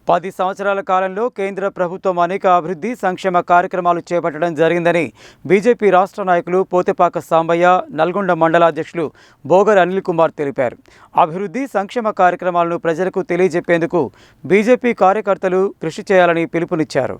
10 సంవత్సరాల కాలంలో కేంద్ర ప్రభుత్వం అనేక అభివృద్ధి సంక్షేమ కార్యక్రమాలు చేపట్టడం జరిగిందని బీజేపీ రాష్ట్ర నాయకులు పోతేపాక సాంబయ్య, నల్గొండ మండల అధ్యక్షులు బోగర్ అనిల్ కుమార్ తెలిపారు. అభివృద్ధి సంక్షేమ కార్యక్రమాలను ప్రజలకు తెలియజెప్పేందుకు బీజేపీ కార్యకర్తలు కృషి చేయాలని పిలుపునిచ్చారు.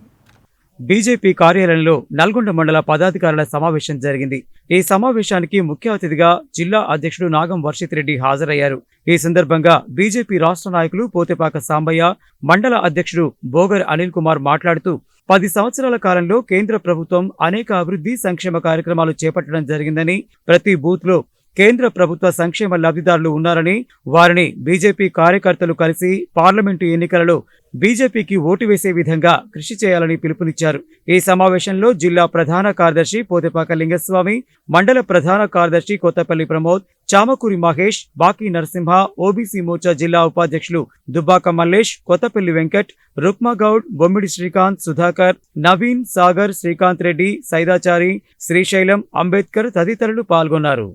బీజేపీ కార్యాలయంలో నల్గొండ మండల పదాధికారుల సమావేశం జరిగింది. ఈ సమావేశానికి ముఖ్య అతిథిగా జిల్లా అధ్యక్షుడు నాగం వర్షిత్ రెడ్డి హాజరయ్యారు. ఈ సందర్భంగా బీజేపీ రాష్ట్ర నాయకులు పోతేపాక సాంబయ్య, మండల అధ్యక్షుడు బోగర్ అనిల్ కుమార్ మాట్లాడుతూ 10 సంవత్సరాల కాలంలో కేంద్ర ప్రభుత్వం అనేక అభివృద్ధి సంక్షేమ కార్యక్రమాలు చేపట్టడం జరిగిందని, ప్రతి బూత్ లో కేంద్ర ప్రభుత్వ సంక్షేమ లబ్ధిదారులు ఉన్నారని, వారిని బీజేపీ కార్యకర్తలు కలిసి పార్లమెంటు ఎన్నికలలో బీజేపీకి ఓటు వేసే విధంగా కృషి చేయాలని పిలుపునిచ్చారు. ఈ సమావేశంలో జిల్లా ప్రధాన కార్యదర్శి పోతేపాక లింగస్వామి, మండల ప్రధాన కార్యదర్శి కొత్తపల్లి ప్రమోద్, చామకూరి మహేష్, బాకీ నరసింహ, ఓబీసీ మోర్చా జిల్లా ఉపాధ్యక్షులు దుబ్బాక మల్లేష్, కొత్తపల్లి వెంకట్, రుక్మాగౌడ్, బొమ్మిడి శ్రీకాంత్, సుధాకర్, నవీన్, సాగర్, శ్రీకాంత్ రెడ్డి, సైదాచారి, శ్రీశైలం, అంబేద్కర్ తదితరులు పాల్గొన్నారు.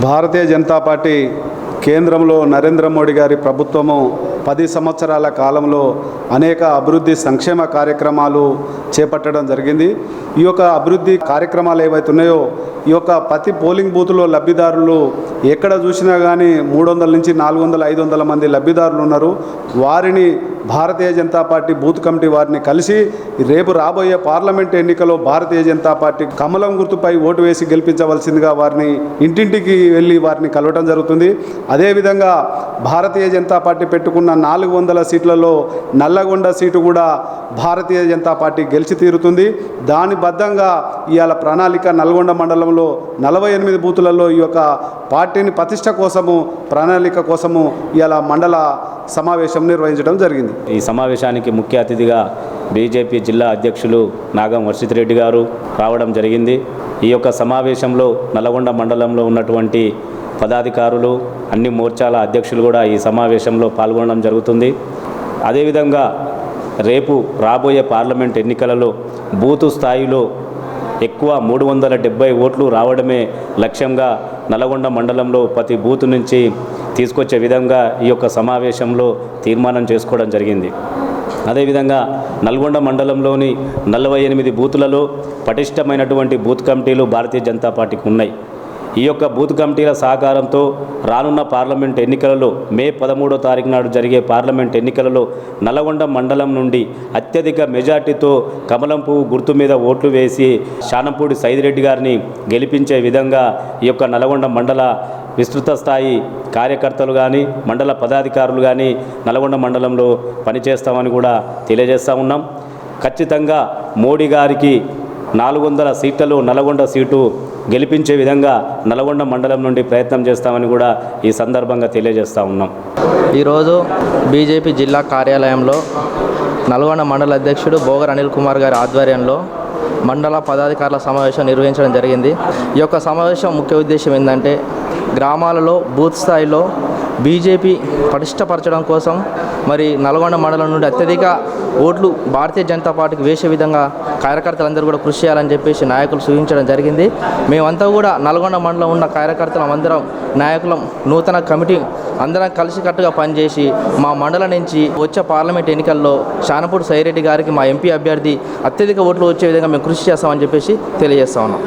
భారతీయ జనతా పార్టీ కేంద్రంలో నరేంద్ర మోడీ గారి ప్రభుత్వము 10 సంవత్సరాల కాలంలో అనేక అభివృద్ధి సంక్షేమ కార్యక్రమాలు చేపట్టడం జరిగింది. ఈ యొక్క అభివృద్ధి కార్యక్రమాలు ఏవైతున్నాయో ఈ యొక్క ప్రతి పోలింగ్ బూత్లో లబ్ధిదారులు ఎక్కడ చూసినా కానీ 300 నుంచి 400, 500 మంది లబ్ధిదారులు ఉన్నారు. వారిని Bharatiya Janata party booth committee వారిని కలిసి రేపు రాబోయే పార్లమెంట్ ఎన్నికలో భారతీయ జనతా పార్టీ కమలం గుర్తుపై ఓటు వేసి గెలిపించవలసిందిగా వారిని ఇంటింటికి వెళ్ళి వారిని కలవటం జరుగుతుంది. అదేవిధంగా భారతీయ జనతా పార్టీ పెట్టుకున్న 400 సీట్లలో నల్లగొండ సీటు కూడా భారతీయ జనతా పార్టీ గెలిచి తీరుతుంది. దాని బద్ధంగా ఇవాళ ప్రణాళిక నల్గొండ మండలంలో 48 బూతులలో ఈ యొక్క పార్టీని ప్రతిష్ట కోసము, ప్రణాళిక కోసము ఇవాళ మండల సమావేశం నిర్వహించడం జరిగింది. ఈ సమావేశానికి ముఖ్య అతిథిగా బీజేపీ జిల్లా అధ్యక్షులు నాగం వర్షిత్ రెడ్డి గారు రావడం జరిగింది. ఈ యొక్క సమావేశంలో నల్గొండ మండలంలో ఉన్నటువంటి పదాధికారులు, అన్ని మోర్చాల అధ్యక్షులు కూడా ఈ సమావేశంలో పాల్గొనడం జరుగుతుంది. అదేవిధంగా రేపు రాబోయే పార్లమెంట్ ఎన్నికలలో బూతు స్థాయిలో ఎక్కువ 370 ఓట్లు రావడమే లక్ష్యంగా నల్గొండ మండలంలో ప్రతి బూతు నుంచి తీసుకొచ్చే విధంగా ఈ యొక్క సమావేశంలో తీర్మానం చేసుకోవడం జరిగింది. అదేవిధంగా నల్గొండ మండలంలోని 48 బూతులలో పటిష్టమైనటువంటి బూత్ కమిటీలు భారతీయ జనతా పార్టీకి ఉన్నాయి. ఈ యొక్క బూత్ కమిటీల సహకారంతో రానున్న పార్లమెంట్ ఎన్నికలలో మే 13వ తారీఖు నాడు జరిగే పార్లమెంట్ ఎన్నికలలో నల్గొండ మండలం నుండి అత్యధిక మెజార్టీతో కమలం పువ్వు గుర్తు మీద ఓట్లు వేసి శానంపూడి సైదిరెడ్డి గారిని గెలిపించే విధంగా ఈ యొక్క నల్గొండ మండల విస్తృత స్థాయి కార్యకర్తలు కానీ, మండల పదాధికారులు కానీ నల్గొండ మండలంలో పనిచేస్తామని కూడా తెలియజేస్తూ ఉన్నాం. ఖచ్చితంగా మోడీ గారికి 400 సీట్లలో నల్గొండ సీటు గెలిపించే విధంగా నల్గొండ మండలం నుండి ప్రయత్నం చేస్తామని కూడా ఈ సందర్భంగా తెలియజేస్తూ ఉన్నాం. ఈరోజు బీజేపీ జిల్లా కార్యాలయంలో నల్గొండ మండల అధ్యక్షుడు బోగర్ అనిల్ కుమార్ గారి ఆధ్వర్యంలో మండల పదాధికారుల సమావేశం నిర్వహించడం జరిగింది. ఈ యొక్క సమావేశం ముఖ్య ఉద్దేశం ఏంటంటే గ్రామాలలో బూత్ స్థాయిలో బీజేపీ పటిష్టపరచడం కోసం మరి నల్గొండ మండలం నుండి అత్యధిక ఓట్లు భారతీయ జనతా పార్టీకి వేసే విధంగా కార్యకర్తలందరూ కూడా కృషి చేయాలని చెప్పేసి నాయకులు సూచించడం జరిగింది. మేమంతా కూడా నల్గొండ మండలం ఉన్న కార్యకర్తలం అందరం నాయకులం నూతన కమిటీ అందరం కలిసికట్టుగా పనిచేసి మా మండలం నుంచి వచ్చే పార్లమెంట్ ఎన్నికల్లో శానంపూడి సైదిరెడ్డి గారికి మా ఎంపీ అభ్యర్థి అత్యధిక ఓట్లు వచ్చే విధంగా మేము కృషి చేస్తామని చెప్పేసి తెలియజేస్తా ఉన్నాం.